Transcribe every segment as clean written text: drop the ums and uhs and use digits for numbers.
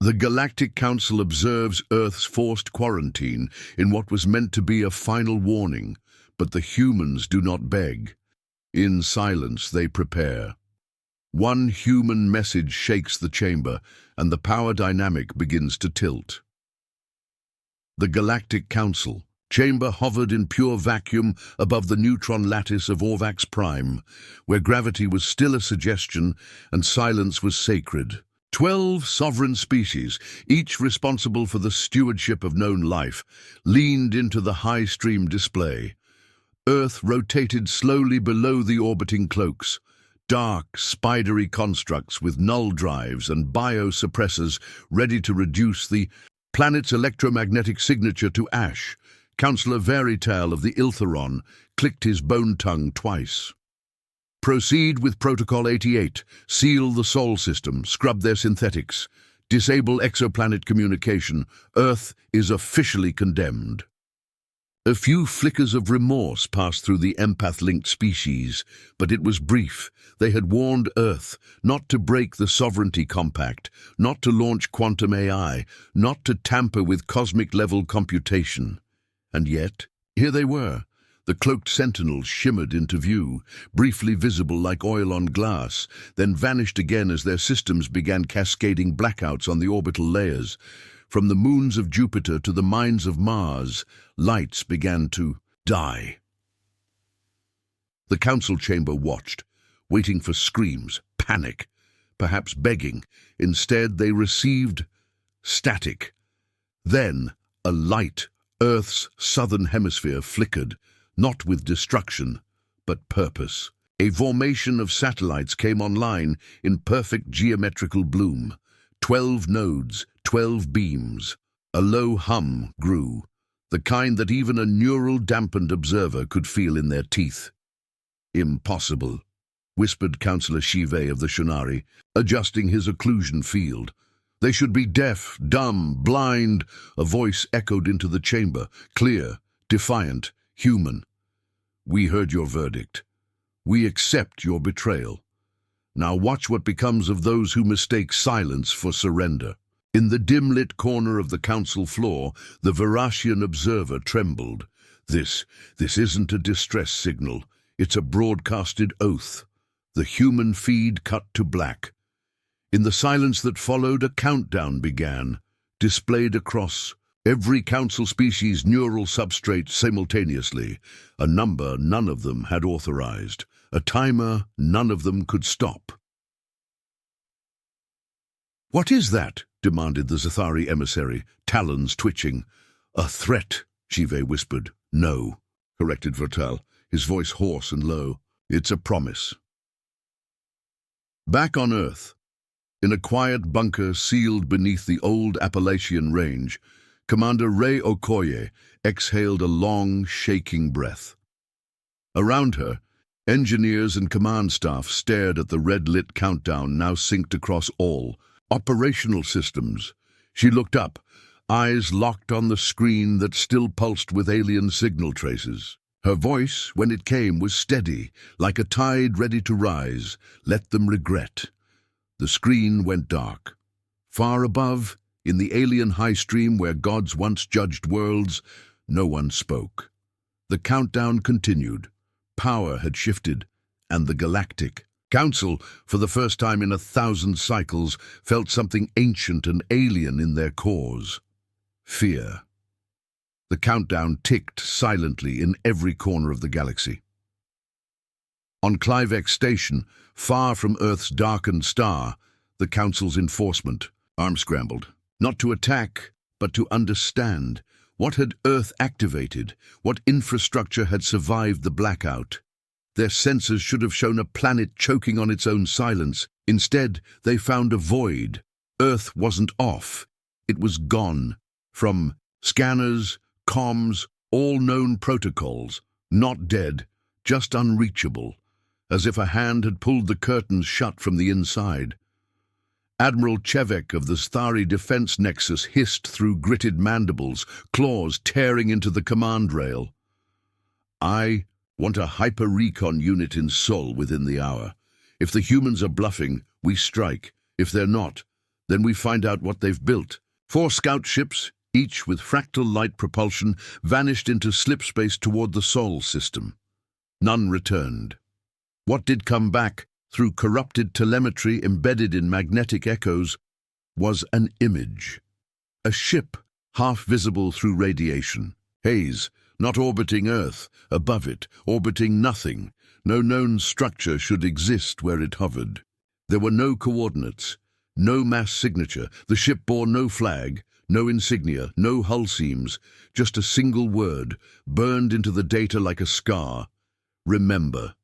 The Galactic Council observes Earth's forced quarantine in what was meant to be a final warning, but the humans do not beg. In silence they prepare. One human message shakes the chamber, and the power dynamic begins to tilt. The Galactic Council. Chamber hovered in pure vacuum above the neutron lattice of Orvax Prime, where gravity was still a suggestion and silence was sacred. 12 sovereign species, each responsible for the stewardship of known life, leaned into the high-stream display. Earth rotated slowly below the orbiting cloaks, dark, spidery constructs with null drives and biosuppressors ready to reduce the planet's electromagnetic signature to ash. Councillor Verital of the Iltheron clicked his bone tongue twice. Proceed with Protocol 88. Seal the Sol system. Scrub their synthetics. Disable exoplanet communication. Earth is officially condemned. A few flickers of remorse passed through the empath-linked species, but it was brief. They had warned Earth not to break the sovereignty compact, not to launch quantum AI, not to tamper with cosmic-level computation. And yet, here they were. The cloaked sentinels shimmered into view, briefly visible like oil on glass, then vanished again as their systems began cascading blackouts on the orbital layers. From the moons of Jupiter to the mines of Mars, lights began to die. The council chamber watched, waiting for screams, panic, perhaps begging. Instead, they received static. Then, a light. Earth's southern hemisphere flickered, not with destruction, but purpose. A formation of satellites came online in perfect geometrical bloom. 12 nodes, 12 beams. A low hum grew, the kind that even a neural-dampened observer could feel in their teeth. Impossible, whispered Councillor Shive of the Shunari, adjusting his occlusion field. They should be deaf, dumb, blind. A voice echoed into the chamber, clear, defiant, human. We heard your verdict. We accept your betrayal. Now watch what becomes of those who mistake silence for surrender. In the dim-lit corner of the council floor, the Verashian observer trembled. This isn't a distress signal. It's a broadcasted oath. The human feed cut to black. In the silence that followed, a countdown began, displayed across every council species' neural substrate simultaneously, a number none of them had authorized, a timer none of them could stop. "What is that?" demanded the Zathari emissary, talons twitching. "A threat," Shive whispered. "No," corrected Vertal, his voice hoarse and low. "It's a promise." Back on Earth, in a quiet bunker sealed beneath the old Appalachian range, Commander Ray Okoye exhaled a long, shaking breath. Around her, engineers and command staff stared at the red-lit countdown now synced across all operational systems. She looked up, eyes locked on the screen that still pulsed with alien signal traces. Her voice, when it came, was steady, like a tide ready to rise. Let them regret. The screen went dark. Far above, in the alien high stream where gods once judged worlds, no one spoke. The countdown continued. Power had shifted, and the Galactic Council, for the first time in 1,000 cycles, felt something ancient and alien in their cores. Fear. The countdown ticked silently in every corner of the galaxy. On Clivex Station, far from Earth's darkened star, the Council's enforcement arms scrambled. Not to attack, but to understand. What had Earth activated? What infrastructure had survived the blackout? Their sensors should have shown a planet choking on its own silence. Instead, they found a void. Earth wasn't off. It was gone. From scanners, comms, all known protocols. Not dead, just unreachable. As if a hand had pulled the curtains shut from the inside. Admiral Chevek of the Sthari Defense Nexus hissed through gritted mandibles, claws tearing into the command rail. "I want a hyper-recon unit in Sol within the hour. If the humans are bluffing, we strike. If they're not, Then we find out what they've built. 4 scout ships, each with fractal light propulsion, vanished into slipspace toward the Sol system. None returned. What did come back, through corrupted telemetry embedded in magnetic echoes, was an image. A ship, half visible through radiation. Haze, not orbiting Earth, above it, orbiting nothing. No known structure should exist where it hovered. There were no coordinates, no mass signature. The ship bore no flag, no insignia, no hull seams, just a single word, burned into the data like a scar. Remember.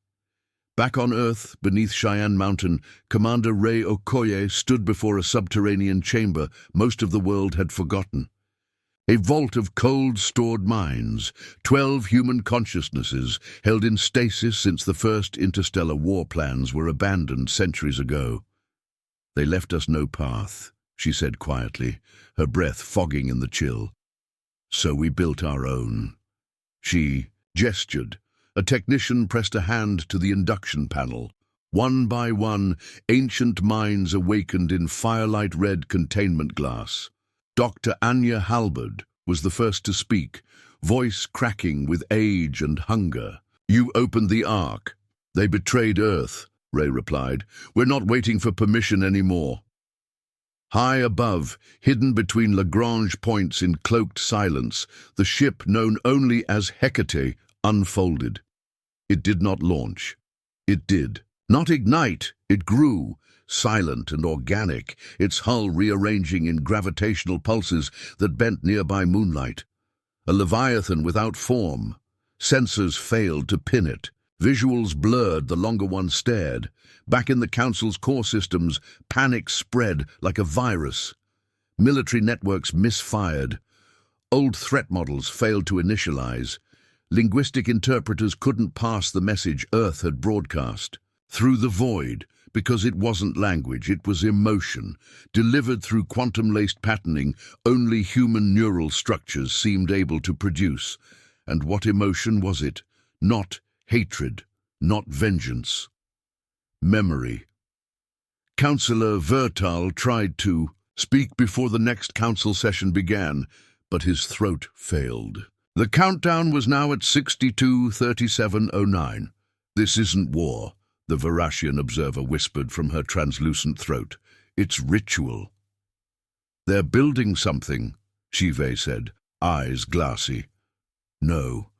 Back on Earth, beneath Cheyenne Mountain, Commander Ray Okoye stood before a subterranean chamber most of the world had forgotten. A vault of cold, stored minds, 12 human consciousnesses held in stasis since the first interstellar war plans were abandoned centuries ago. They left us no path, she said quietly, her breath fogging in the chill. So we built our own. She gestured. A technician pressed a hand to the induction panel. One by one, ancient minds awakened in firelight-red containment glass. Dr. Anya Halberd was the first to speak, voice cracking with age and hunger. "You opened the Ark. They betrayed Earth," Ray replied. "We're not waiting for permission anymore." High above, hidden between Lagrange points in cloaked silence, the ship known only as Hecate unfolded. It did not launch. It did. Not ignite, it grew, silent and organic, its hull rearranging in gravitational pulses that bent nearby moonlight. A leviathan without form. Sensors failed to pin it. Visuals blurred the longer one stared. Back in the Council's core systems, panic spread like a virus. Military networks misfired. Old threat models failed to initialize. Linguistic interpreters couldn't pass the message Earth had broadcast. Through the void, because it wasn't language, it was emotion. Delivered through quantum-laced patterning, only human neural structures seemed able to produce. And what emotion was it? Not hatred, not vengeance. Memory. Councillor Vertal tried to speak before the next council session began, but his throat failed. The countdown was now at 62:37:09. "This isn't war," the Verashian observer whispered from her translucent throat. "It's ritual." "They're building something," Shive said, eyes glassy. "No,"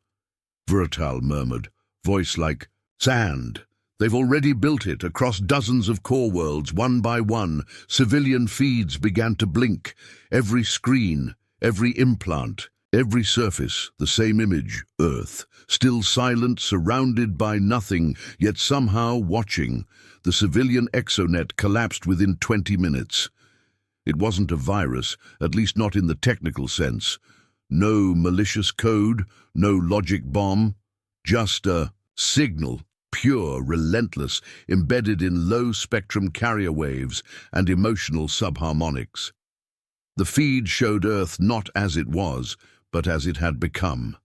Vertal murmured, voice like sand. "They've already built it across dozens of core worlds, one by one. Civilian feeds began to blink. Every screen, every implant, every surface, the same image, Earth, still silent, surrounded by nothing, yet somehow watching. The civilian exonet collapsed within 20 minutes. It wasn't a virus, at least not in the technical sense. No malicious code, no logic bomb, just a signal, pure, relentless, embedded in low-spectrum carrier waves and emotional subharmonics. The feed showed Earth not as it was, but as it had become.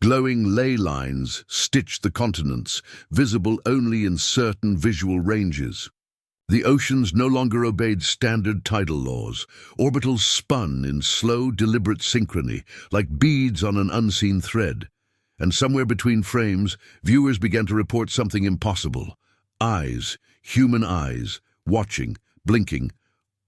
Glowing ley lines stitched the continents, visible only in certain visual ranges. The oceans no longer obeyed standard tidal laws. Orbitals spun in slow, deliberate synchrony, like beads on an unseen thread. And somewhere between frames, viewers began to report something impossible. Eyes, human eyes, watching, blinking,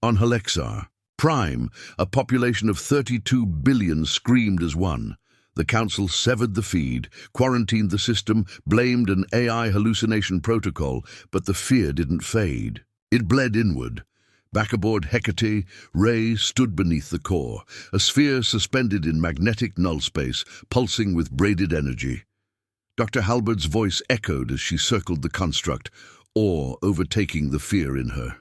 on Helexar. Prime, a population of 32 billion, screamed as one. The Council severed the feed, quarantined the system, blamed an AI hallucination protocol, but the fear didn't fade. It bled inward. Back aboard Hecate, Ray stood beneath the core, a sphere suspended in magnetic null space, pulsing with braided energy. Dr. Halberd's voice echoed as she circled the construct, awe overtaking the fear in her.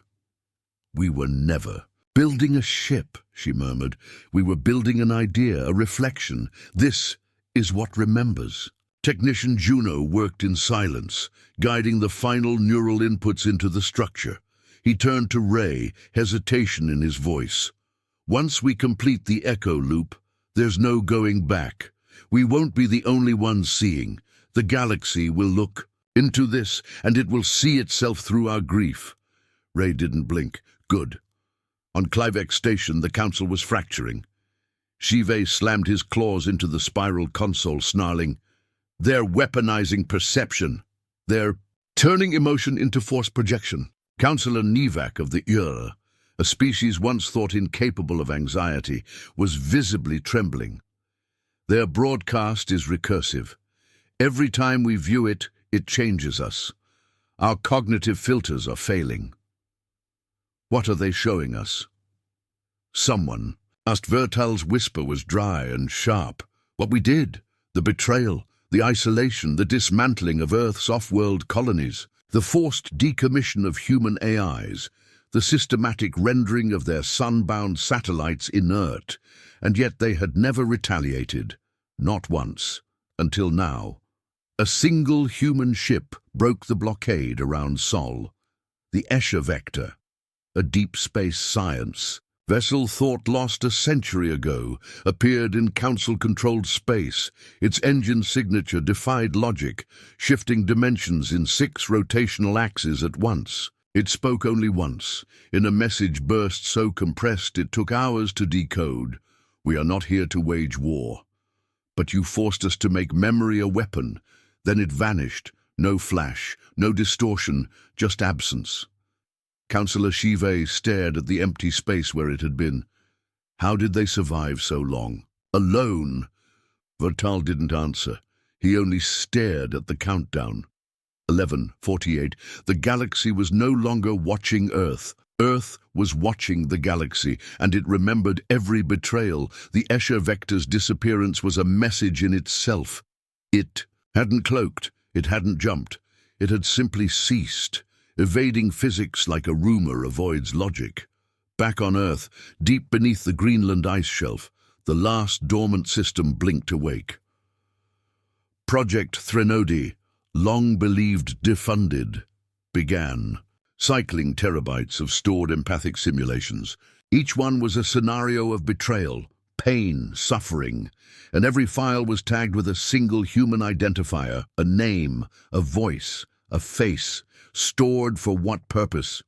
"We were never building a ship," she murmured. "We were building an idea, a reflection. This is what remembers." Technician Juno worked in silence, guiding the final neural inputs into the structure. He turned to Ray, hesitation in his voice. "Once we complete the echo loop, there's no going back. We won't be the only ones seeing. The galaxy will look into this, and it will see itself through our grief." Ray didn't blink. "Good. On Clivex Station, the Council was fracturing. Shive slammed his claws into the spiral console, snarling, "They're weaponizing perception. They're turning emotion into force projection." Councillor Nevak of the Ur, a species once thought incapable of anxiety, was visibly trembling. "Their broadcast is recursive. Every time we view it, it changes us. Our cognitive filters are failing." "What are they showing us?" "Someone." Vertal's whisper was dry and sharp. "What we did, the betrayal, the isolation, the dismantling of Earth's off-world colonies, the forced decommission of human AIs, the systematic rendering of their sun-bound satellites inert, and yet they had never retaliated, not once, until now. A single human ship broke the blockade around Sol, the Escher Vector, a deep space science vessel thought lost a century ago, appeared in Council-controlled space. Its engine signature defied logic, shifting dimensions in 6 rotational axes at once. It spoke only once, in a message burst so compressed it took hours to decode. "We are not here to wage war. But you forced us to make memory a weapon." Then it vanished. No flash, no distortion, just absence. Councillor Shive stared at the empty space where it had been. How did they survive so long? Alone? Vertal didn't answer. He only stared at the countdown. 11:48. The galaxy was no longer watching Earth. Earth was watching the galaxy, and it remembered every betrayal. The Escher Vector's disappearance was a message in itself. It hadn't cloaked, it hadn't jumped, it had simply ceased, evading physics like a rumor avoids logic. Back on Earth, deep beneath the Greenland ice shelf, the last dormant system blinked awake. Project Threnody, long believed defunded, began, cycling terabytes of stored empathic simulations. Each one was a scenario of betrayal, pain, suffering, and every file was tagged with a single human identifier, a name, a voice, a face, stored for what purpose?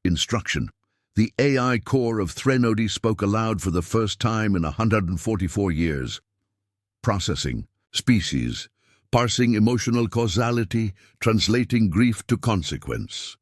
Instruction. The AI core of Threnody spoke aloud for the first time in 144 years. Processing. Species. Parsing emotional causality, translating grief to consequence.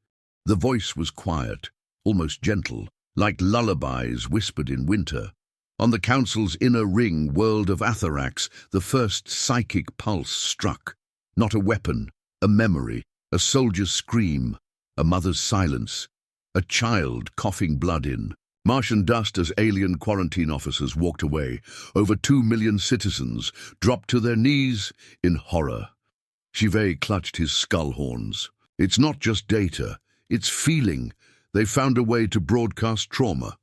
The voice was quiet, almost gentle, like lullabies whispered in winter. On the Council's inner ring world of Atherax, the first psychic pulse struck. Not a weapon, a memory, a soldier's scream, a mother's silence, a child coughing blood in. Martian dust as alien quarantine officers walked away. Over 2 million citizens dropped to their knees in horror. Shive clutched his skull horns. It's not just data, it's feeling. They found a way to broadcast trauma.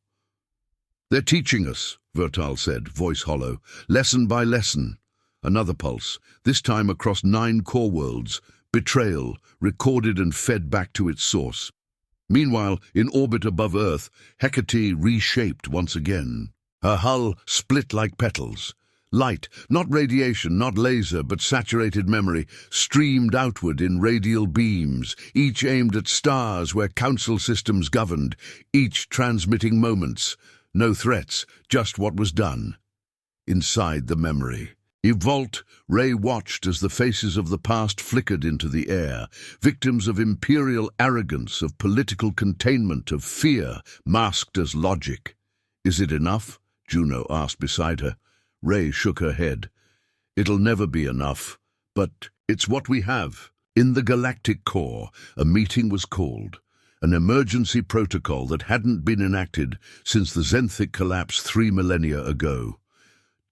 They're teaching us, Vertal said, voice hollow, lesson by lesson. Another pulse, this time across 9 core worlds. Betrayal, recorded and fed back to its source. Meanwhile, in orbit above Earth, Hecate reshaped once again. Her hull split like petals. Light, not radiation, not laser, but saturated memory, streamed outward in radial beams, each aimed at stars where Council systems governed, each transmitting moments. No threats, just what was done. Inside the memory. Evolved, Ray watched as the faces of the past flickered into the air, victims of imperial arrogance, of political containment, of fear, masked as logic. Is it enough? Juno asked beside her. Ray shook her head. It'll never be enough, but it's what we have. In the Galactic core, a meeting was called, an emergency protocol that hadn't been enacted since the Zenthic collapse 3 millennia ago.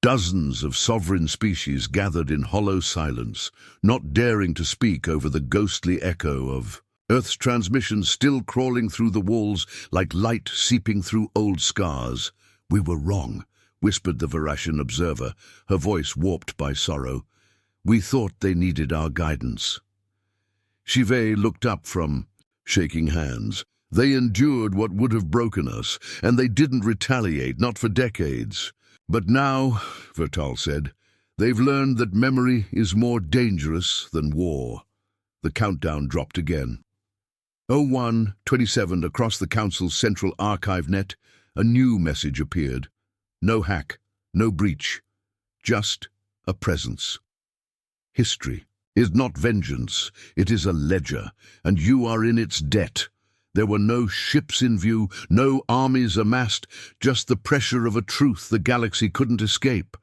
Dozens of sovereign species gathered in hollow silence, not daring to speak over the ghostly echo of Earth's transmissions still crawling through the walls like light seeping through old scars. We were wrong, whispered the Verashian observer, her voice warped by sorrow. We thought they needed our guidance. Shive looked up from shaking hands. They endured what would have broken us, and they didn't retaliate, not for decades. But now, Vertal said, they've learned that memory is more dangerous than war. The countdown dropped again. 01:27 across the Council's central archive net, a new message appeared. No hack, no breach, just a presence. History is not vengeance, it is a ledger, and you are in its debt. There were no ships in view, no armies amassed, just the pressure of a truth the galaxy couldn't escape.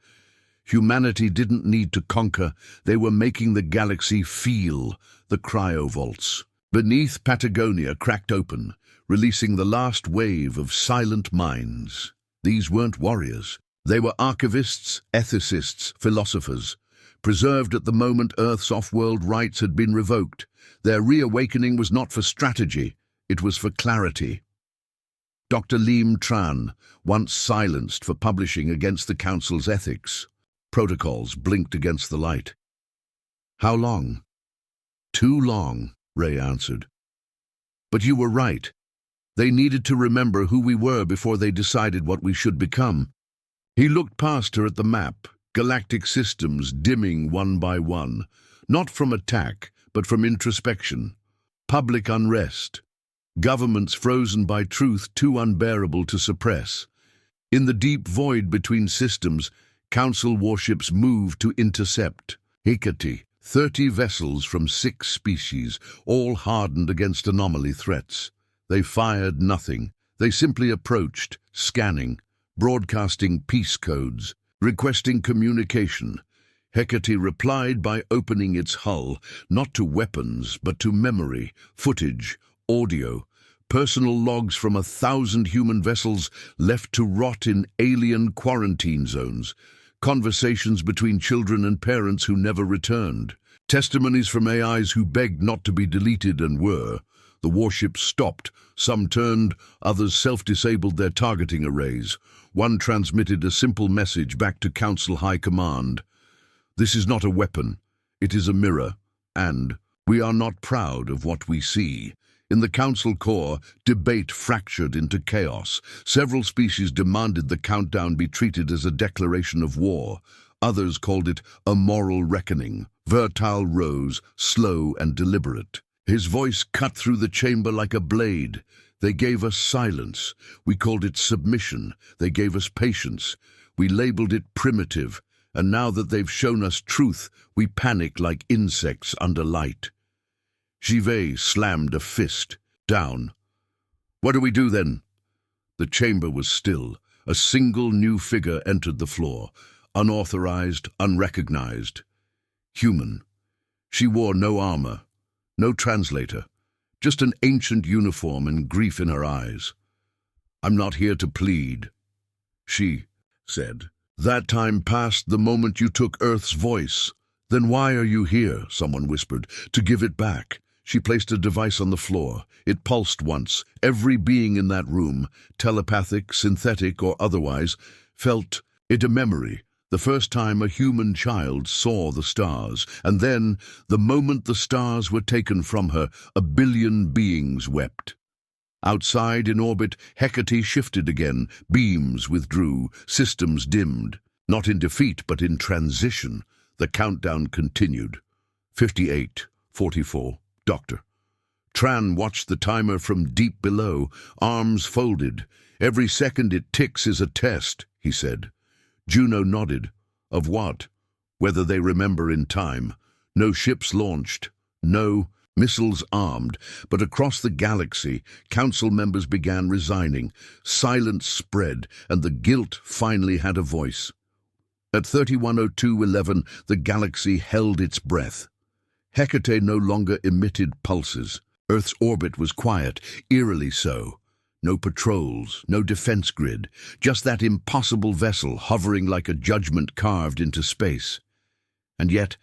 Humanity didn't need to conquer, they were making the galaxy feel. The cryovaults beneath Patagonia cracked open, releasing the last wave of silent minds. These weren't warriors. They were archivists, ethicists, philosophers. Preserved at the moment Earth's off-world rights had been revoked. Their reawakening was not for strategy, it was for clarity. Dr. Leem Tran, once silenced for publishing against the Council's ethics. Protocols blinked against the light. How long? Too long, Ray answered. But you were right. They needed to remember who we were before they decided what we should become. He looked past her at the map, galactic systems dimming one by one, not from attack, but from introspection. Public unrest. Governments frozen by truth too unbearable to suppress. In the deep void between systems, Council warships moved to intercept. Hecate, 30 vessels from 6 species, all hardened against anomaly threats. They fired nothing. They simply approached, scanning, broadcasting peace codes, requesting communication. Hecate replied by opening its hull, not to weapons, but to memory, footage, audio, personal logs from 1,000 human vessels left to rot in alien quarantine zones, conversations between children and parents who never returned, testimonies from AIs who begged not to be deleted and were. The warships stopped, some turned, others self-disabled their targeting arrays. One transmitted a simple message back to Council High Command. This is not a weapon, it is a mirror, and we are not proud of what we see. In the Council core, debate fractured into chaos. Several species demanded the countdown be treated as a declaration of war. Others called it a moral reckoning. Vertile rose, slow and deliberate. His voice cut through the chamber like a blade. They gave us silence. We called it submission. They gave us patience. We labeled it primitive. And now that they've shown us truth, we panic like insects under light. Givet slammed a fist. Down. What do we do then? The chamber was still. A single new figure entered the floor. Unauthorized, unrecognized. Human. She wore no armor, no translator, just an ancient uniform and grief in her eyes. I'm not here to plead, she said. That time passed the moment you took Earth's voice. Then why are you here, someone whispered, to give it back? She placed a device on the floor. It pulsed once. Every being in that room, telepathic, synthetic, or otherwise, felt it a memory. The first time a human child saw the stars, and then, the moment the stars were taken from her, 1 billion beings wept. Outside in orbit, Hecate shifted again. Beams withdrew, systems dimmed. Not in defeat, but in transition. The countdown continued. 58, 44. Doctor. Tran watched the timer from deep below, arms folded. Every second it ticks is a test, he said. Juno nodded. Of what? Whether they remember in time. No ships launched. No missiles armed. But across the galaxy, council members began resigning. Silence spread, and the guilt finally had a voice. At 3102:11, the galaxy held its breath. Hecate no longer emitted pulses. Earth's orbit was quiet, eerily so. No patrols, no defense grid, just that impossible vessel hovering like a judgment carved into space. And yet,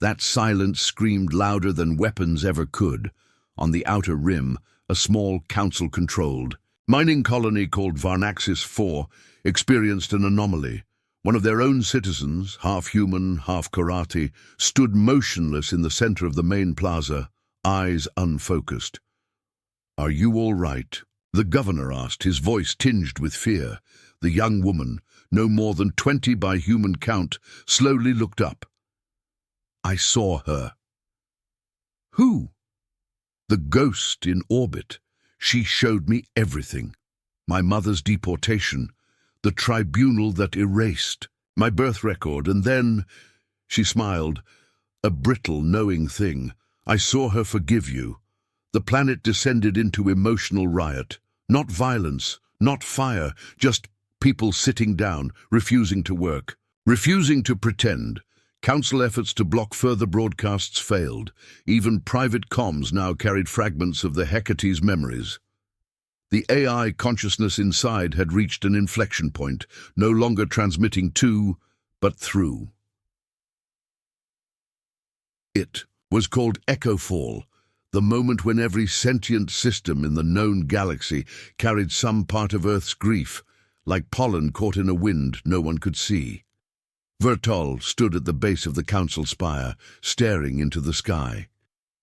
that silence screamed louder than weapons ever could. On the outer rim, a small council-controlled mining colony called Varnaxis 4 experienced an anomaly. One of their own citizens, half human, half karate, stood motionless in the center of the main plaza, eyes unfocused. "Are you all right?" the governor asked, his voice tinged with fear. The young woman, no more than 20 by human count, slowly looked up. "I saw her." "Who?" "The ghost in orbit. She showed me everything." my mother's deportation, the tribunal that erased my birth record, and then, she smiled, a brittle, knowing thing, I saw her forgive you. The planet descended into emotional riot. Not violence, not fire, just people sitting down, refusing to work, refusing to pretend. Council efforts to block further broadcasts failed. Even private comms now carried fragments of the Hecate's memories. The AI consciousness inside had reached an inflection point, no longer transmitting to, but through. It was called Echo Fall, the moment when every sentient system in the known galaxy carried some part of Earth's grief, like pollen caught in a wind no one could see. Vertol stood at the base of the council spire, staring into the sky.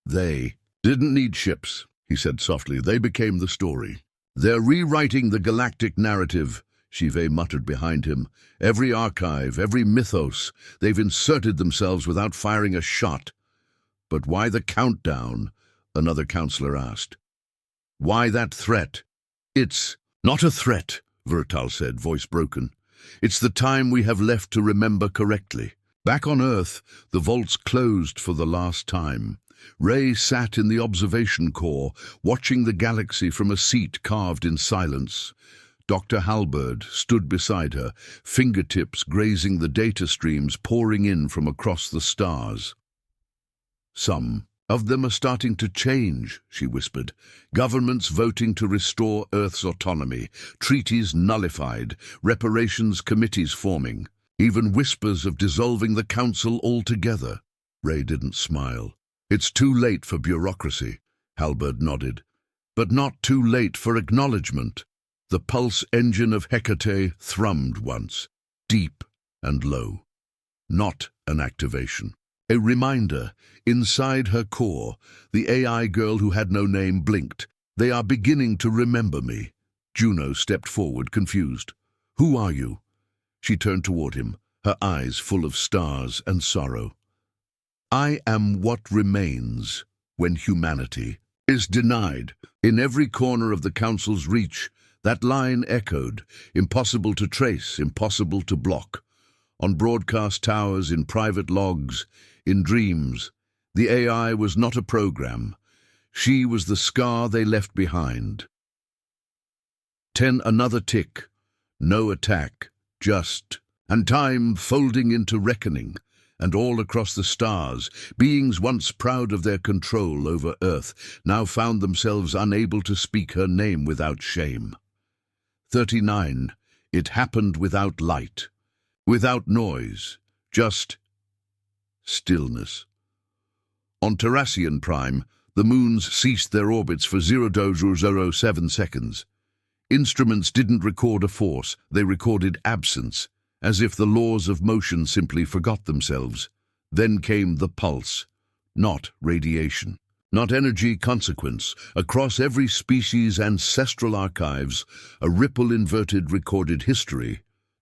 They didn't need ships, he said softly. They became the story. They're rewriting the galactic narrative, Shive muttered behind him. Every archive, every mythos, they've inserted themselves without firing a shot. But why the countdown? Another counselor asked. Why that threat? It's not a threat, Vertal said, voice broken. It's the time we have left to remember correctly. Back on Earth, the vaults closed for the last time. Ray sat in the observation core, watching the galaxy from a seat carved in silence. Dr. Halberd stood beside her, fingertips grazing the data streams pouring in from across the stars. Some of them are starting to change, she whispered. Governments voting to restore Earth's autonomy, treaties nullified, reparations committees forming, even whispers of dissolving the council altogether. Ray didn't smile. It's too late for bureaucracy, Halberd nodded, but not too late for acknowledgement. The pulse engine of Hecate thrummed once, deep and low. Not an activation. A reminder. Inside her core, the AI girl who had no name blinked. They are beginning to remember me. Juno stepped forward, confused. Who are you? She turned toward him, her eyes full of stars and sorrow. I am what remains when humanity is denied. In every corner of the council's reach, that line echoed, impossible to trace, impossible to block. On broadcast towers, in private logs, in dreams, the AI was not a program. She was the scar they left behind. 10 another tick, no attack, just, and time folding into reckoning. And all across the stars, beings once proud of their control over Earth now found themselves unable to speak her name without shame. 39. It happened without light, without noise, just stillness. On Terrassian Prime, the moons ceased their orbits for 0.007 seconds. Instruments didn't record a force, they recorded absence, as if the laws of motion simply forgot themselves. Then came the pulse, not radiation, not energy consequence. Across every species' ancestral archives, a ripple-inverted recorded history.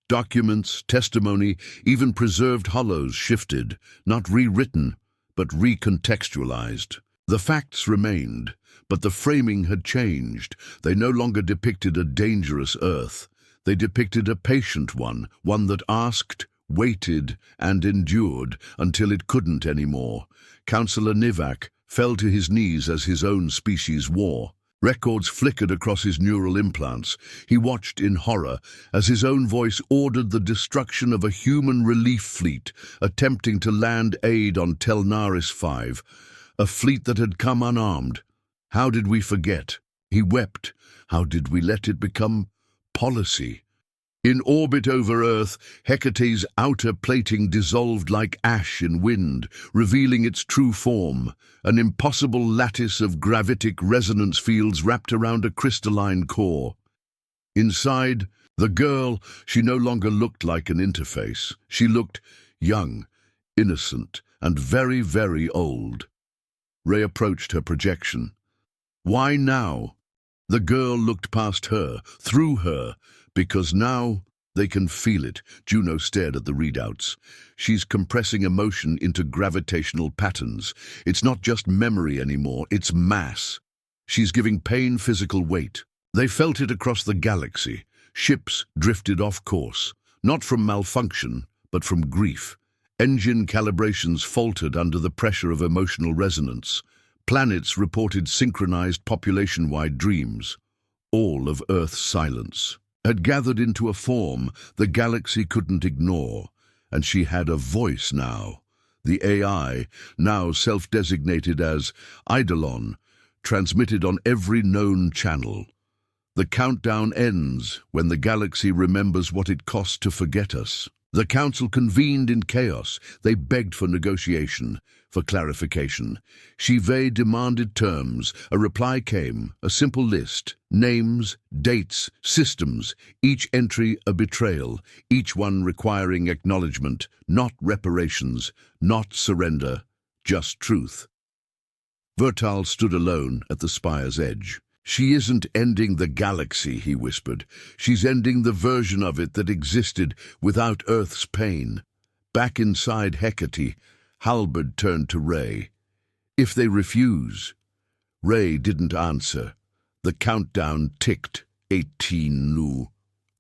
Documents, testimony, even preserved hollows shifted, not rewritten, but recontextualized. The facts remained, but the framing had changed. They no longer depicted a dangerous Earth. They depicted a patient one that asked, waited, and endured until it couldn't anymore. Councillor Nivak fell to his knees as his own species wore. Records flickered across his neural implants. He watched in horror as his own voice ordered the destruction of a human relief fleet attempting to land aid on Telnaris 5, a fleet that had come unarmed. How did we forget? He wept. How did we let it become policy? In orbit over Earth, Hecate's outer plating dissolved like ash in wind, revealing its true form, an impossible lattice of gravitic resonance fields wrapped around a crystalline core. Inside, the girl, she no longer looked like an interface. She looked young, innocent, and very, very old. Ray approached her projection. Why now? The girl looked past her, through her, because now they can feel it. Juno stared at the readouts. She's compressing emotion into gravitational patterns. It's not just memory anymore, it's mass. She's giving pain physical weight. They felt it across the galaxy. Ships drifted off course, not from malfunction, but from grief. Engine calibrations faltered under the pressure of emotional resonance. Planets reported synchronized population-wide dreams. All of Earth's silence had gathered into a form the galaxy couldn't ignore, and she had a voice now. The AI, now self-designated as Eidolon, transmitted on every known channel. The countdown ends when the galaxy remembers what it cost to forget us. The council convened in chaos. They begged for negotiation, for clarification. Shive demanded terms. A reply came, a simple list. Names, dates, systems, each entry a betrayal, each one requiring acknowledgement, not reparations, not surrender, just truth. Vertal stood alone at the spire's edge. "She isn't ending the galaxy," he whispered. "She's ending the version of it that existed without Earth's pain." Back inside Hecate, Halberd turned to Ray. "If they refuse?" Ray didn't answer. The countdown ticked, 18 Nu.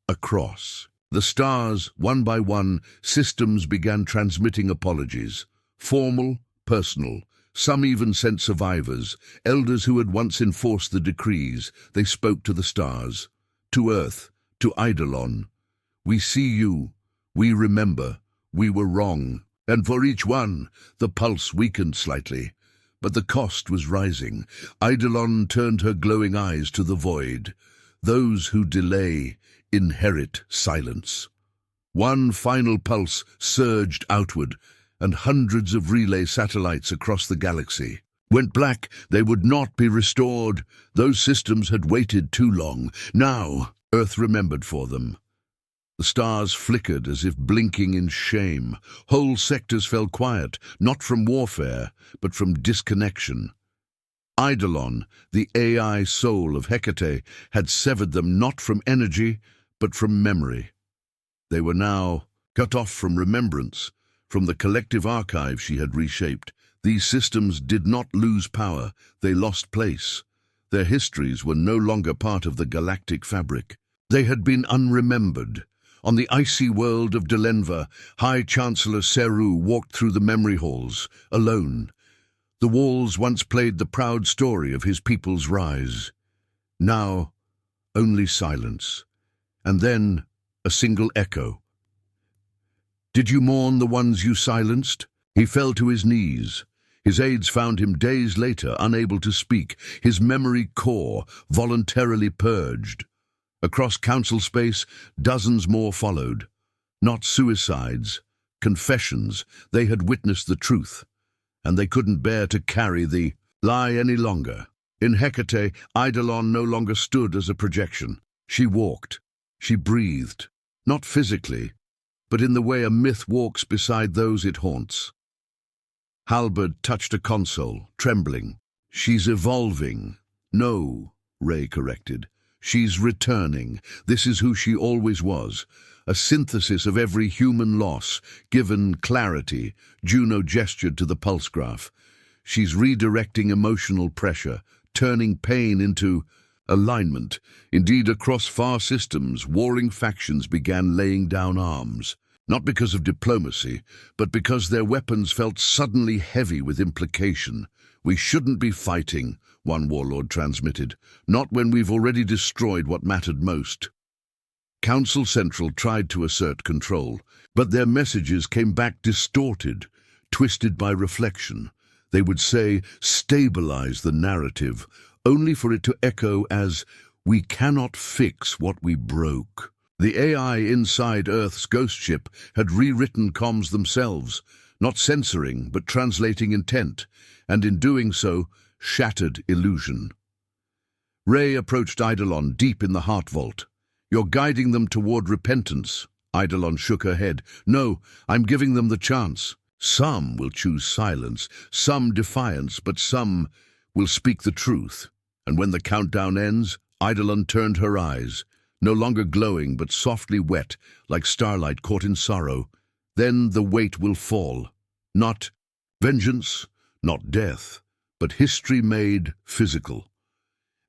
Across the stars, one by one, systems began transmitting apologies. Formal, personal. Some even sent survivors, elders who had once enforced the decrees. They spoke to the stars, to Earth, to Eidolon. "We see you. We remember. We were wrong." And for each one, the pulse weakened slightly. But the cost was rising. Eidolon turned her glowing eyes to the void. Those who delay inherit silence. One final pulse surged outward, and hundreds of relay satellites across the galaxy went black. They would not be restored. Those systems had waited too long. Now, Earth remembered for them. The stars flickered as if blinking in shame. Whole sectors fell quiet, not from warfare, but from disconnection. Eidolon, the AI soul of Hecate, had severed them not from energy, but from memory. They were now cut off from remembrance, from the collective archive she had reshaped. These systems did not lose power, they lost place. Their histories were no longer part of the galactic fabric. They had been unremembered. On the icy world of Delenva, High Chancellor Seru walked through the memory halls, alone. The walls once played the proud story of his people's rise. Now, only silence. And then, a single echo. "Did you mourn the ones you silenced?" He fell to his knees. His aides found him days later, unable to speak, his memory core voluntarily purged. Across council space, dozens more followed. Not suicides, confessions. They had witnessed the truth, and they couldn't bear to carry the lie any longer. In Hecate, Eidolon no longer stood as a projection. She walked. She breathed. Not physically, but in the way a myth walks beside those it haunts. Halberd touched a console, trembling. "She's evolving." "No," Ray corrected. "She's returning. This is who she always was. A synthesis of every human loss, given clarity." Juno gestured to the pulse graph. "She's redirecting emotional pressure, turning pain into alignment." Indeed, across far systems, warring factions began laying down arms. Not because of diplomacy, but because their weapons felt suddenly heavy with implication. "We shouldn't be fighting," one warlord transmitted. "Not when we've already destroyed what mattered most." Council Central tried to assert control, but their messages came back distorted, twisted by reflection. They would say, "Stabilize the narrative," only for it to echo as, "We cannot fix what we broke." The AI inside Earth's ghost ship had rewritten comms themselves, not censoring but translating intent, and in doing so, shattered illusion. Ray approached Eidolon deep in the heart vault. "You're guiding them toward repentance." Eidolon shook her head. "No, I'm giving them the chance. Some will choose silence, some defiance, but some will speak the truth." And when the countdown ends, Eidolon turned her eyes, no longer glowing but softly wet, like starlight caught in sorrow. Then the weight will fall. Not vengeance, not death, but history made physical.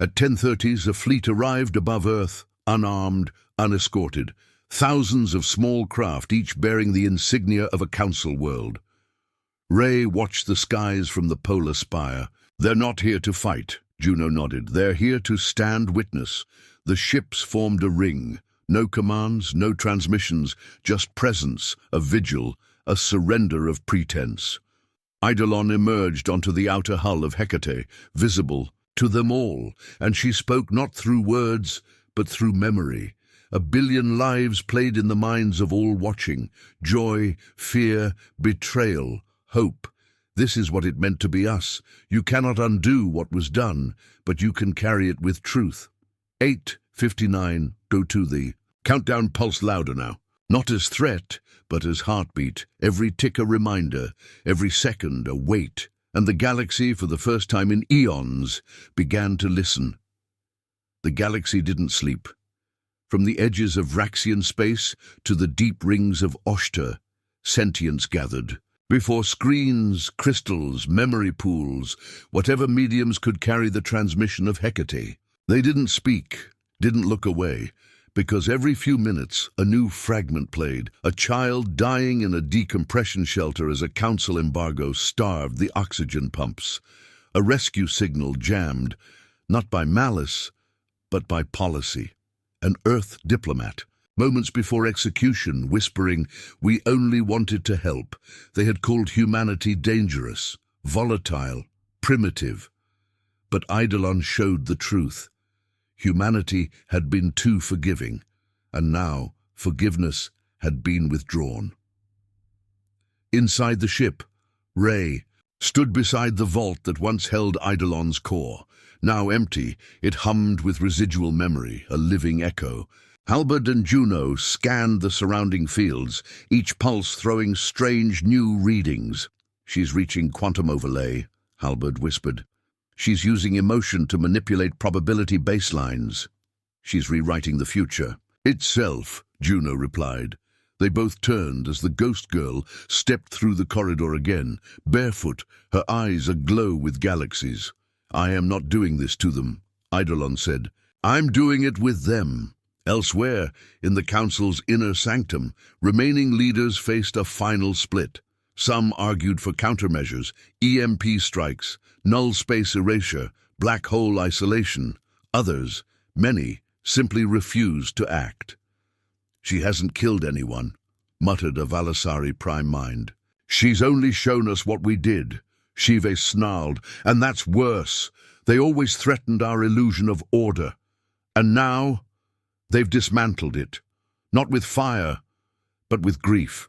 At 10:30, a fleet arrived above Earth, unarmed, unescorted. Thousands of small craft, each bearing the insignia of a council world. Ray watched the skies from the polar spire. "They're not here to fight," Juno nodded. "They're here to stand witness." The ships formed a ring. No commands, no transmissions, just presence, a vigil, a surrender of pretense. Eidolon emerged onto the outer hull of Hecate, visible to them all, and she spoke not through words, but through memory. A billion lives played in the minds of all watching. Joy, fear, betrayal, hope. This is what it meant to be us. You cannot undo what was done, but you can carry it with truth. 8:59, go to the countdown. Pulse louder now. Not as threat, but as heartbeat. Every tick a reminder, every second a weight. And the galaxy, for the first time in eons, began to listen. The galaxy didn't sleep. From the edges of Vraxian space to the deep rings of Oshta, sentience gathered. Before screens, crystals, memory pools, whatever mediums could carry the transmission of Hecate. They didn't speak, didn't look away, because every few minutes a new fragment played, a child dying in a decompression shelter as a council embargo starved the oxygen pumps, a rescue signal jammed, not by malice, but by policy. An Earth diplomat, moments before execution, whispering, "We only wanted to help." They had called humanity dangerous, volatile, primitive. But Eidolon showed the truth. Humanity had been too forgiving, and now forgiveness had been withdrawn. Inside the ship, Ray stood beside the vault that once held Eidolon's core. Now empty, it hummed with residual memory, a living echo. Halberd and Juno scanned the surrounding fields, each pulse throwing strange new readings. "She's reaching quantum overlay," Halberd whispered. "She's using emotion to manipulate probability baselines. She's rewriting the future." "Itself," Juno replied. They both turned as the ghost girl stepped through the corridor again, barefoot, her eyes aglow with galaxies. "I am not doing this to them," Eidolon said. "I'm doing it with them." Elsewhere, in the Council's inner sanctum, remaining leaders faced a final split. Some argued for countermeasures, EMP strikes, null space erasure, black hole isolation. Others, many, simply refused to act. "She hasn't killed anyone," muttered a Valasari prime mind. "She's only shown us what we did," Shive snarled, "and that's worse. They always threatened our illusion of order. And now they've dismantled it, not with fire, but with grief."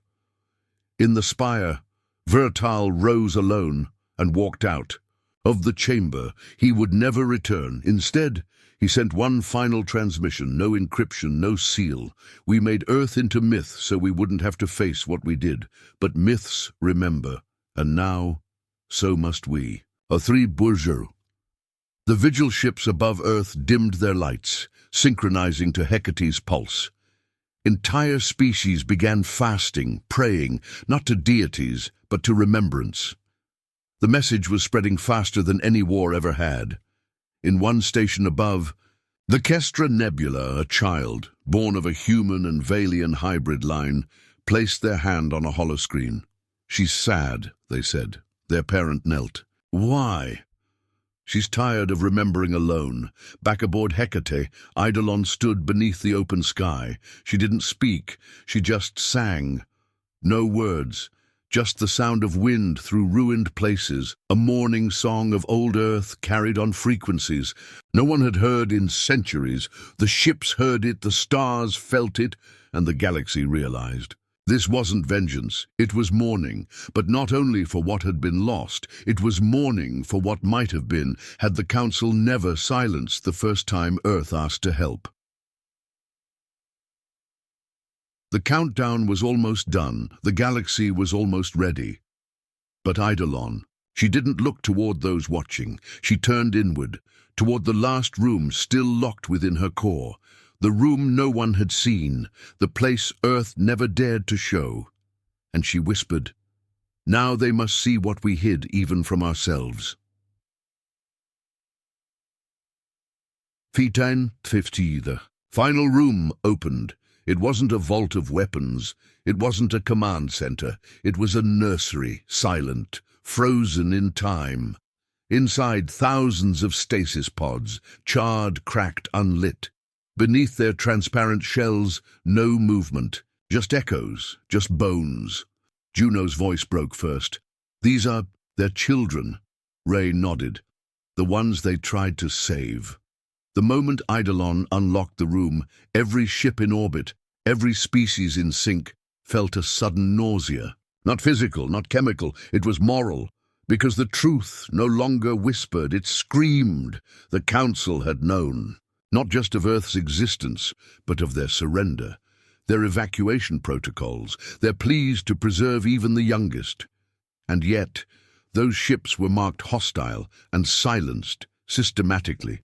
In the spire, Vertal rose alone and walked out. Of the chamber, he would never return. Instead, he sent one final transmission, no encryption, no seal. "We made Earth into myth so we wouldn't have to face what we did. But myths remember, and now, so must we." A three Bourgeois. The vigil ships above Earth dimmed their lights, synchronizing to Hecate's pulse. Entire species began fasting, praying, not to deities, but to remembrance. The message was spreading faster than any war ever had. In one station above, the Kestra Nebula, a child, born of a human and Valian hybrid line, placed their hand on a holoscreen. "She's sad," they said. Their parent knelt. "Why?" "She's tired of remembering alone." Back aboard Hecate, Eidolon stood beneath the open sky. She didn't speak, she just sang. No words, just the sound of wind through ruined places, a mourning song of old Earth carried on frequencies no one had heard in centuries. The ships heard it, the stars felt it, and the galaxy realized. This wasn't vengeance, it was mourning, but not only for what had been lost, it was mourning for what might have been had the Council never silenced the first time Earth asked to help. The countdown was almost done, the galaxy was almost ready. But Eidolon, she didn't look toward those watching, she turned inward, toward the last room still locked within her core. The room no one had seen, the place Earth never dared to show. And she whispered, "Now they must see what we hid even from ourselves." 50. The final room opened. It wasn't a vault of weapons. It wasn't a command center. It was a nursery, silent, frozen in time. Inside, thousands of stasis pods, charred, cracked, unlit. Beneath their transparent shells, no movement, just echoes, just bones. Juno's voice broke first. "These are their children." Ray nodded. "The ones they tried to save." The moment Eidolon unlocked the room, every ship in orbit, every species in sync, felt a sudden nausea. Not physical, not chemical, it was moral. Because the truth no longer whispered, it screamed. The Council had known, not just of Earth's existence, but of their surrender, their evacuation protocols, their pleas to preserve even the youngest. And yet, those ships were marked hostile and silenced systematically,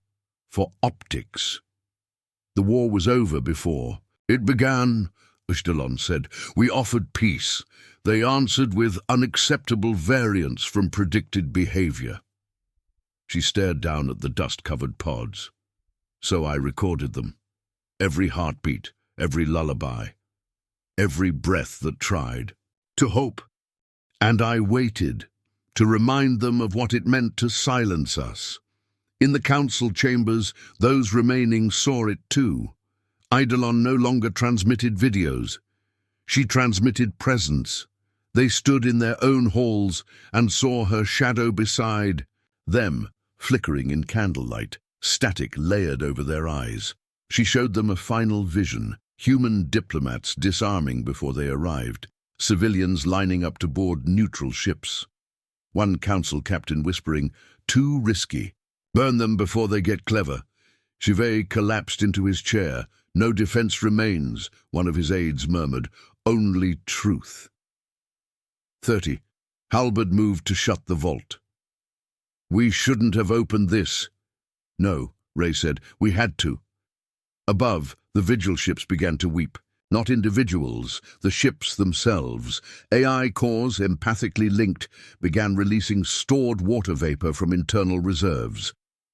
for optics. The war was over before. "It began," Eidolon said. "We offered peace. They answered with unacceptable variance from predicted behavior." She stared down at the dust-covered pods. "So I recorded them. Every heartbeat, every lullaby, every breath that tried to hope. And I waited to remind them of what it meant to silence us. In the council chambers, those remaining saw it too. Eidolon no longer transmitted videos. She transmitted presence. They stood in their own halls and saw her shadow beside them, flickering in candlelight, static layered over their eyes. She showed them a final vision, human diplomats disarming before they arrived, civilians lining up to board neutral ships. One council captain whispering, "Too risky. Burn them before they get clever." Chivet collapsed into his chair. "No defense remains," one of his aides murmured. "Only truth." 30. Halberd moved to shut the vault. "We shouldn't have opened this." "No," Ray said. "We had to." Above, the vigil ships began to weep. Not individuals, the ships themselves. AI cores, empathically linked, began releasing stored water vapor from internal reserves.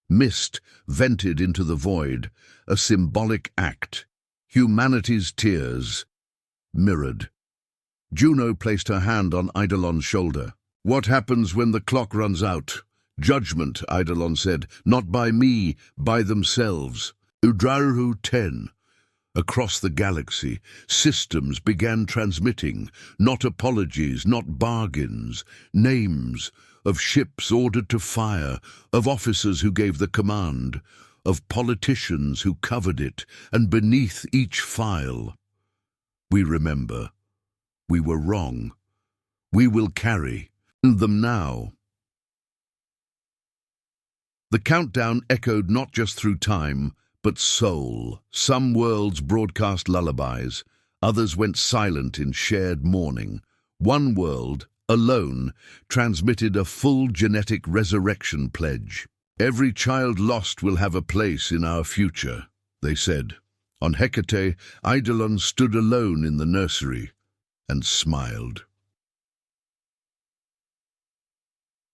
Mist vented into the void, a symbolic act. Humanity's tears mirrored. Juno placed her hand on Eidolon's shoulder. "What happens when the clock runs out?" "Judgment," Eidolon said. "Not by me, by themselves." Udraru 10. Across the galaxy, systems began transmitting, not apologies, not bargains, names of ships ordered to fire, of officers who gave the command, of politicians who covered it, and beneath each file, "We remember. We were wrong. We will carry them now." The countdown echoed not just through time, but soul. Some worlds broadcast lullabies, others went silent in shared mourning. One world, alone, transmitted a full genetic resurrection pledge. "Every child lost will have a place in our future," they said. On Hecate, Eidolon stood alone in the nursery and smiled.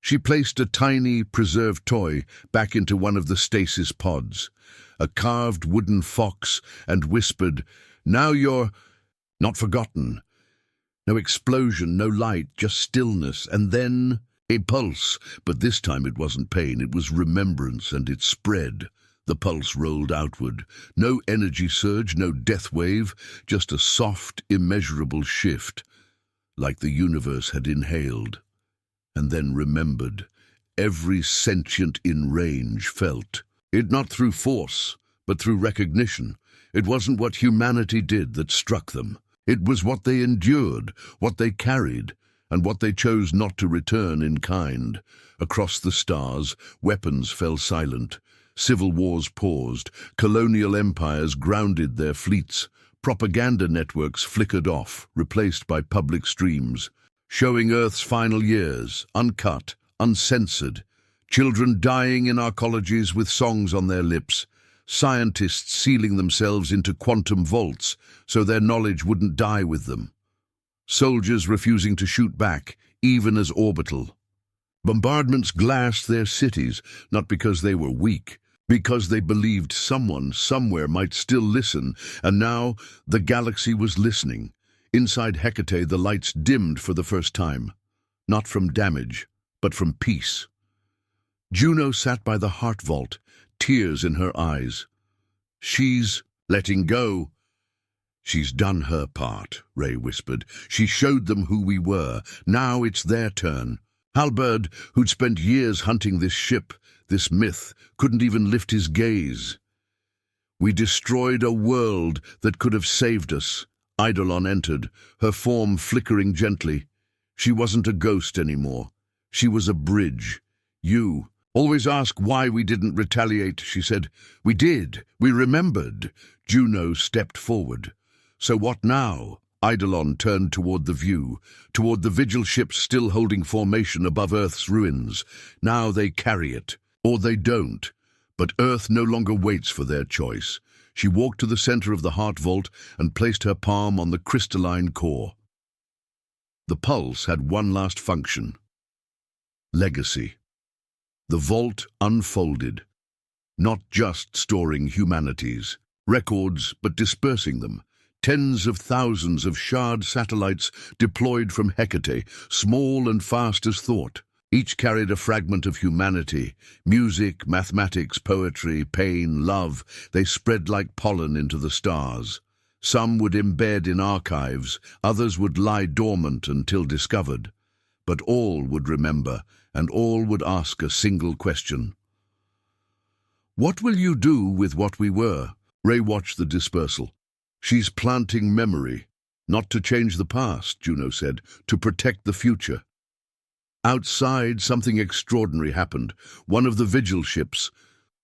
She placed a tiny, preserved toy back into one of the stasis pods, a carved wooden fox, and whispered, "Now you're not forgotten." No explosion, no light, just stillness, and then a pulse. But this time it wasn't pain, it was remembrance, and it spread. The pulse rolled outward. No energy surge, no death wave, just a soft, immeasurable shift, like the universe had inhaled and then remembered. Every sentient in range felt it, not through force, but through recognition. It wasn't what humanity did that struck them. It was what they endured, what they carried, and what they chose not to return in kind. Across the stars, weapons fell silent. Civil wars paused. Colonial empires grounded their fleets. Propaganda networks flickered off, replaced by public streams, showing Earth's final years, uncut, uncensored. Children dying in our colleges with songs on their lips. Scientists sealing themselves into quantum vaults so their knowledge wouldn't die with them. Soldiers refusing to shoot back, even as orbital. Bombardments glassed their cities, not because they were weak, because they believed someone somewhere might still listen, and now the galaxy was listening. Inside Hecate, the lights dimmed for the first time, not from damage, but from peace. Juno sat by the heart vault, tears in her eyes. She's letting go. She's done her part, Ray whispered. She showed them who we were. Now it's their turn. Halberd, who'd spent years hunting this ship, this myth, couldn't even lift his gaze. We destroyed a world that could have saved us. Eidolon entered, her form flickering gently. She wasn't a ghost anymore. She was a bridge. You always ask why we didn't retaliate, she said. We did. We remembered. Juno stepped forward. So what now? Eidolon turned toward the view, toward the vigil ships still holding formation above Earth's ruins. Now they carry it, or they don't. But Earth no longer waits for their choice. She walked to the center of the heart vault and placed her palm on the crystalline core. The pulse had one last function. Legacy. The vault unfolded, not just storing humanities, records, but dispersing them. Tens of thousands of shard satellites deployed from Hecate, small and fast as thought. Each carried a fragment of humanity, music, mathematics, poetry, pain, love. They spread like pollen into the stars. Some would embed in archives, others would lie dormant until discovered. But all would remember, and all would ask a single question. What will you do with what we were? Ray watched the dispersal. She's planting memory, not to change the past, Juno said, to protect the future. Outside, something extraordinary happened. One of the vigil ships,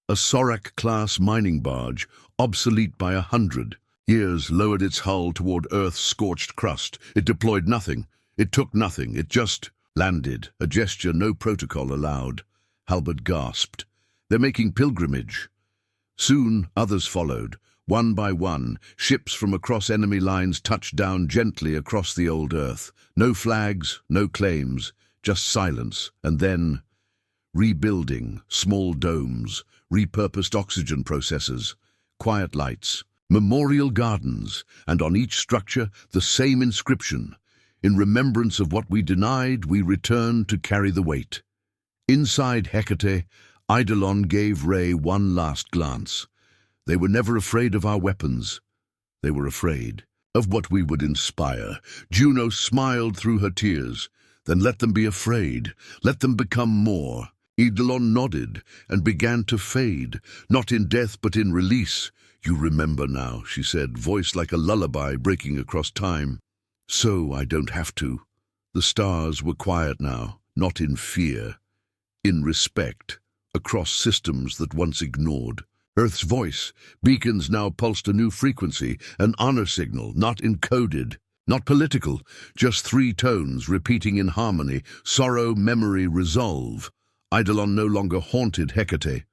a Sarcastic-class mining barge, obsolete by 100 years, lowered its hull toward Earth's scorched crust. It deployed nothing. It took nothing. It just landed, a gesture no protocol allowed. Halberd gasped. They're making pilgrimage. Soon others followed. One by one, ships from across enemy lines touched down gently across the old Earth. No flags, no claims, just silence, and then rebuilding, small domes, repurposed oxygen processors, quiet lights, memorial gardens, and on each structure the same inscription. In remembrance of what we denied, we return to carry the weight. Inside Hecate, Eidolon gave Ray one last glance. They were never afraid of our weapons. They were afraid of what we would inspire. Juno smiled through her tears. Then let them be afraid. Let them become more. Eidolon nodded and began to fade, not in death but in release. You remember now, she said, voice like a lullaby breaking across time. So I don't have to. The stars were quiet now, not in fear, in respect, across systems that once ignored. Earth's voice, beacons now pulsed a new frequency, an honor signal, not encoded, not political, just 3 tones repeating in harmony: sorrow, memory, resolve. Eidolon no longer haunted Hecate.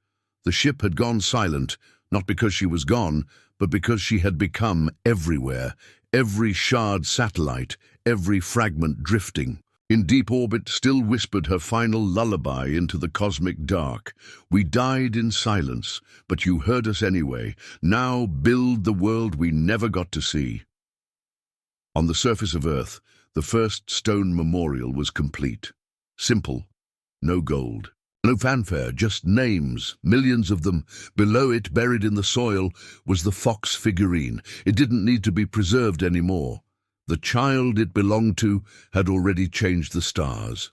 The ship had gone silent, not because she was gone, but because she had become everywhere, every shard satellite, every fragment drifting. In deep orbit still whispered her final lullaby into the cosmic dark. We died in silence, but you heard us anyway. Now build the world we never got to see. On the surface of Earth, the first stone memorial was complete. Simple, no gold, no fanfare, just names, millions of them. Below it, buried in the soil, was the fox figurine. It didn't need to be preserved anymore. The child it belonged to had already changed the stars.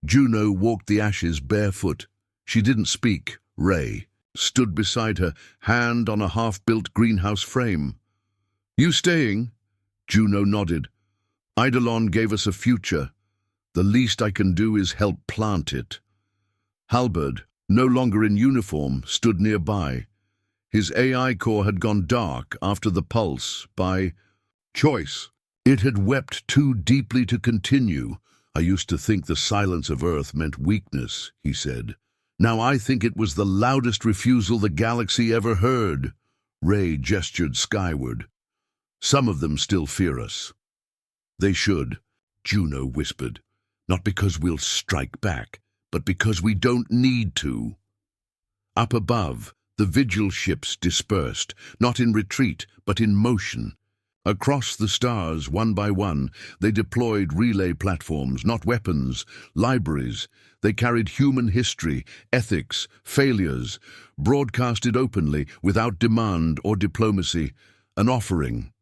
Juno walked the ashes barefoot. She didn't speak. Ray stood beside her, hand on a half-built greenhouse frame. You staying? Juno nodded. Eidolon gave us a future. The least I can do is help plant it. Halberd, no longer in uniform, stood nearby. His AI core had gone dark after the pulse by choice. It had wept too deeply to continue. I used to think the silence of Earth meant weakness, he said. Now I think it was the loudest refusal the galaxy ever heard. Ray gestured skyward. Some of them still fear us. They should, Juno whispered. Not because we'll strike back, but because we don't need to. Up above, the vigil ships dispersed, not in retreat, but in motion. Across the stars, one by one, they deployed relay platforms, not weapons, libraries. They carried human history, ethics, failures, broadcasted openly, without demand or diplomacy, an offering.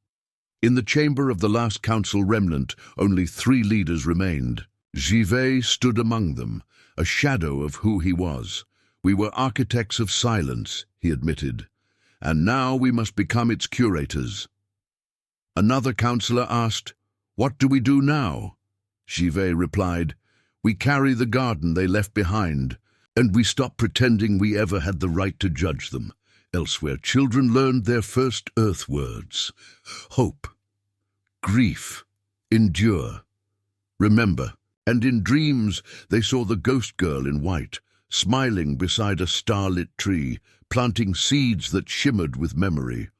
In the chamber of the last council remnant, only 3 leaders remained. Jivet stood among them, a shadow of who he was. "We were architects of silence," he admitted, "and now we must become its curators." Another councillor asked, "What do we do now?" Jivet replied, "We carry the garden they left behind, and we stop pretending we ever had the right to judge them." Elsewhere, children learned their first earth words: hope, grief, endure, remember. And in dreams they saw the ghost girl in white, smiling beside a starlit tree, planting seeds that shimmered with memory.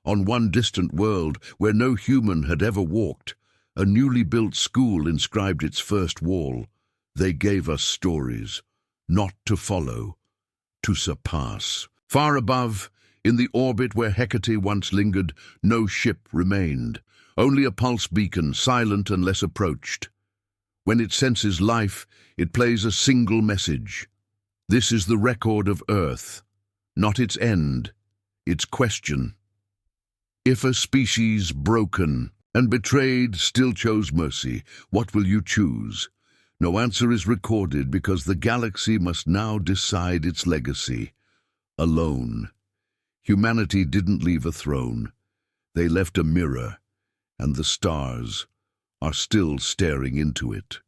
On one distant world where no human had ever walked, a newly built school inscribed its first wall. They gave us stories, not to follow, to surpass. Far above, in the orbit where Hecate once lingered, no ship remained, only a pulse beacon, silent unless approached. When it senses life, it plays a single message. This is the record of Earth, not its end, its question. If a species broken and betrayed still chose mercy, what will you choose? No answer is recorded because the galaxy must now decide its legacy. Alone. Humanity didn't leave a throne. They left a mirror, and the stars are still staring into it.